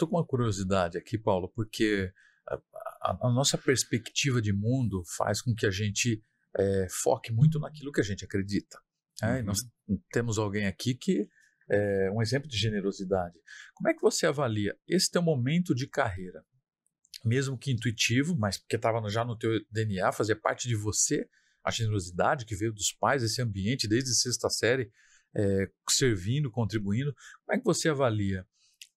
tô com uma curiosidade aqui, Paulo, porque a, a nossa perspectiva de mundo faz com que a gente foque muito naquilo que a gente acredita. E nós temos alguém aqui que é um exemplo de generosidade. Como é que você avalia esse teu momento de carreira? Mesmo que intuitivo, mas porque estava já no teu DNA, fazia parte de você, a generosidade que veio dos pais, esse ambiente desde sexta série, servindo, contribuindo. Como é que você avalia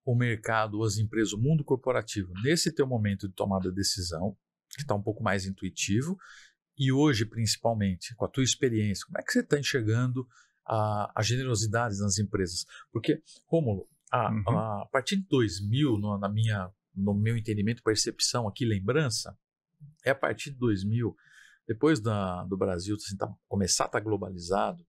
o mercado, as empresas, o mundo corporativo, nesse teu momento de tomada de decisão, que está um pouco mais intuitivo, e hoje, principalmente, com a tua experiência, como é que você está enxergando a generosidade nas empresas? Porque, Rômulo, a partir de 2000, no meu entendimento, percepção aqui, lembrança, é a partir de 2000, depois do Brasil assim, começar a estar globalizado,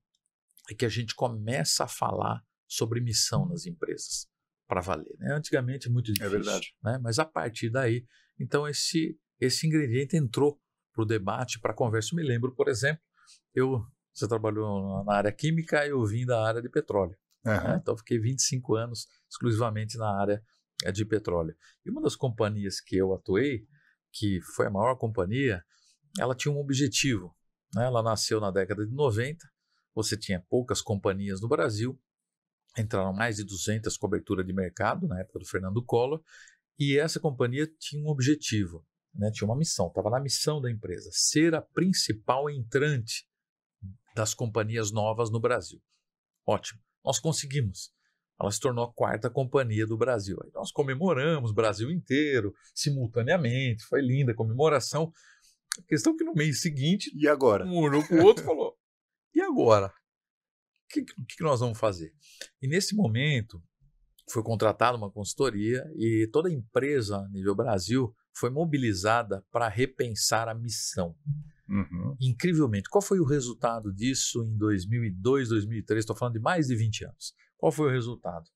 é que a gente começa a falar sobre missão nas empresas, para valer. Né? Antigamente é muito difícil. É verdade. Né? Mas a partir daí, então esse ingrediente entrou para o debate, para a conversa. Eu me lembro, por exemplo, você trabalhou na área química, eu vim da área de petróleo. Né? Então fiquei 25 anos exclusivamente na área de petróleo. E uma das companhias que eu atuei, que foi a maior companhia, ela tinha um objetivo. Né? Ela nasceu na década de 90, você tinha poucas companhias no Brasil, entraram mais de 200 cobertura de mercado na época do Fernando Collor, e essa companhia tinha um objetivo, né? Tinha uma missão, estava na missão da empresa, ser a principal entrante das companhias novas no Brasil. Ótimo, nós conseguimos. Ela se tornou a quarta companhia do Brasil. Aí nós comemoramos o Brasil inteiro, simultaneamente, foi linda a comemoração. A questão é que no mês seguinte, e agora? Um olhou para o outro e falou, e agora? O que nós vamos fazer? E nesse momento, foi contratada uma consultoria e toda a empresa a nível Brasil foi mobilizada para repensar a missão. Incrivelmente. Qual foi o resultado disso em 2002, 2003? Estou falando de mais de 20 anos. Qual foi o resultado?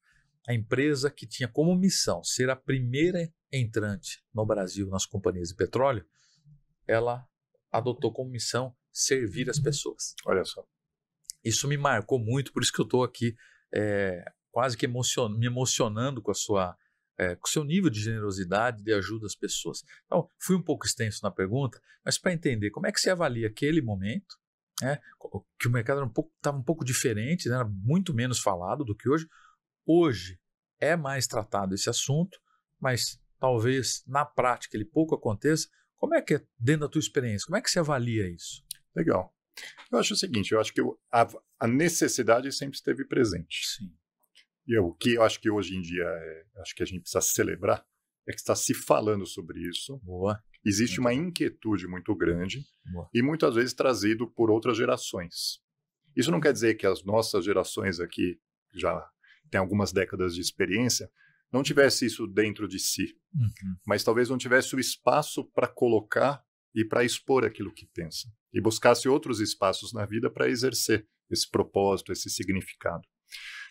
A empresa que tinha como missão ser a primeira entrante no Brasil nas companhias de petróleo, ela adotou como missão servir as pessoas. Olha só. Isso me marcou muito, por isso que eu estou aqui quase que me emocionando com com o seu nível de generosidade, de ajuda às pessoas. Então, fui um pouco extenso na pergunta, mas para entender como é que você avalia aquele momento, né, que o mercado estava um pouco diferente, né, era muito menos falado do que hoje. Hoje é mais tratado esse assunto, mas talvez na prática ele pouco aconteça. Como é que é dentro da tua experiência? Como é que você avalia isso? Legal. Eu acho o seguinte, eu acho que a necessidade sempre esteve presente. Sim. E o que eu acho que hoje em dia acho que a gente precisa celebrar é que está se falando sobre isso. Boa. Existe uma inquietude muito grande. Boa. E muitas vezes trazido por outras gerações. Isso não quer dizer que as nossas gerações aqui, que já têm algumas décadas de experiência, não tivesse isso dentro de si. Mas talvez não tivesse o espaço para colocar e para expor aquilo que pensa. E buscasse outros espaços na vida para exercer esse propósito, esse significado.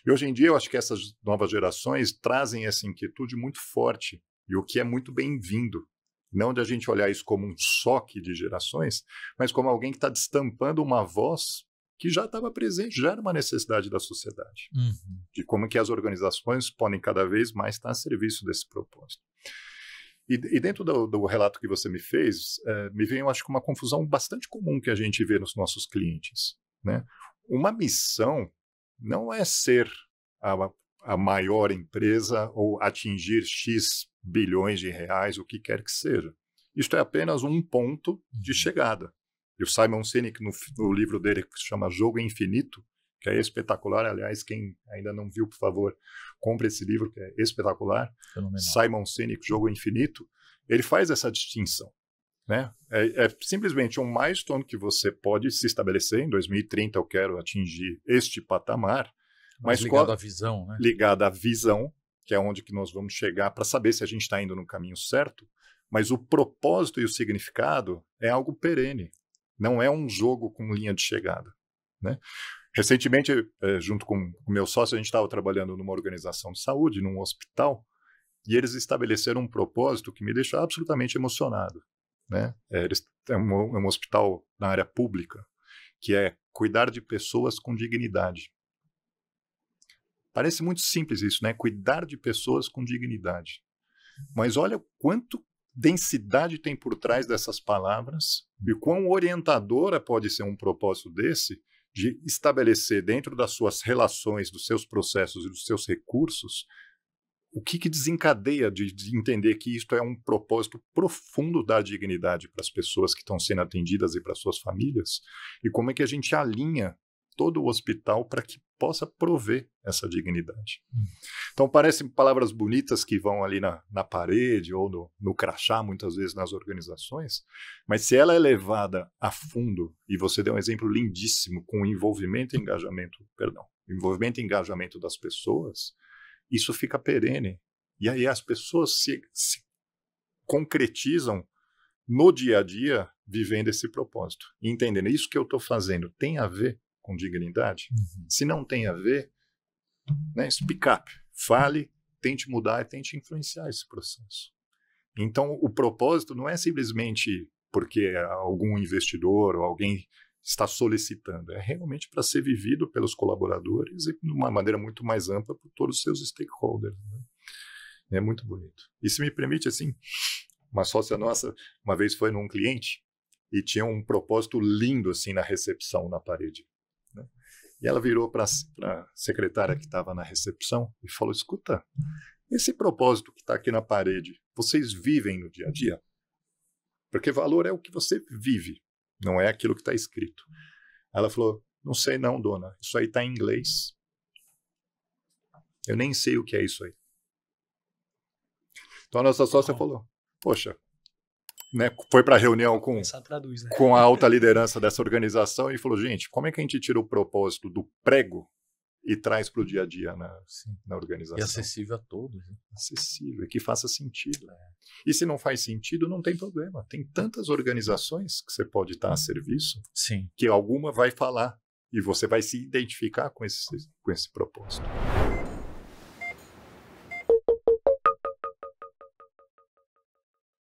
E hoje em dia eu acho que essas novas gerações trazem essa inquietude muito forte, e o que é muito bem-vindo. Não de a gente olhar isso como um choque de gerações, mas como alguém que está destampando uma voz que já estava presente, já era uma necessidade da sociedade. De como que as organizações podem cada vez mais estar a serviço desse propósito. E dentro do relato que você me fez, me veio, acho que, uma confusão bastante comum que a gente vê nos nossos clientes. Né? Uma missão não é ser a maior empresa ou atingir X bilhões de reais, o que quer que seja. Isto é apenas um ponto de chegada. E o Simon Sinek, no livro dele que se chama Jogo Infinito, que é espetacular, aliás, quem ainda não viu, por favor, compre esse livro, que é espetacular. Fenomenal. Simon Sinek, Jogo Infinito, ele faz essa distinção. Né? É simplesmente um milestone que você pode se estabelecer. Em 2030 eu quero atingir este patamar. Mas ligado à visão, né? Ligado à visão, que é onde que nós vamos chegar para saber se a gente está indo no caminho certo. Mas o propósito e o significado é algo perene. Não é um jogo com linha de chegada. Né? Recentemente, junto com o meu sócio, a gente estava trabalhando numa organização de saúde, num hospital, e eles estabeleceram um propósito que me deixou absolutamente emocionado. Né? É um hospital na área pública, que é cuidar de pessoas com dignidade. Parece muito simples isso, né? Cuidar de pessoas com dignidade. Mas olha quanto densidade tem por trás dessas palavras e quão orientadora pode ser um propósito desse de estabelecer dentro das suas relações, dos seus processos e dos seus recursos, o que desencadeia de entender que isto é um propósito profundo da dignidade para as pessoas que estão sendo atendidas e para suas famílias, e como é que a gente alinha todo o hospital para que possa prover essa dignidade. Então, parecem palavras bonitas que vão ali na parede ou no crachá, muitas vezes nas organizações, mas se ela é levada a fundo, e você deu um exemplo lindíssimo com o envolvimento e engajamento das pessoas, isso fica perene. E aí as pessoas se concretizam no dia a dia vivendo esse propósito. E entendendo, isso que eu estou fazendo tem a ver com dignidade? Se não tem a ver, né, speak up, fale, tente mudar e tente influenciar esse processo. Então, o propósito não é simplesmente porque algum investidor ou alguém está solicitando, é realmente para ser vivido pelos colaboradores e de uma maneira muito mais ampla por todos os seus stakeholders. Né? É muito bonito. E se me permite, assim, uma sócia nossa, uma vez foi num cliente e tinha um propósito lindo assim na recepção, na parede. Né? E ela virou para a secretária que estava na recepção e falou, escuta, esse propósito que está aqui na parede, vocês vivem no dia a dia? Porque valor é o que você vive, não é aquilo que está escrito. Ela falou, não sei não, dona, isso aí está em inglês. Eu nem sei o que é isso aí. Então a nossa sócia falou, poxa, né, foi para a reunião com a alta liderança dessa organização e falou, gente, como é que a gente tira o propósito do prego e traz para o dia a dia na organização? E acessível a todos. Né? Acessível, e que faça sentido. E se não faz sentido, não tem problema. Tem tantas organizações que você pode estar a serviço, Sim. que alguma vai falar e você vai se identificar com esse propósito.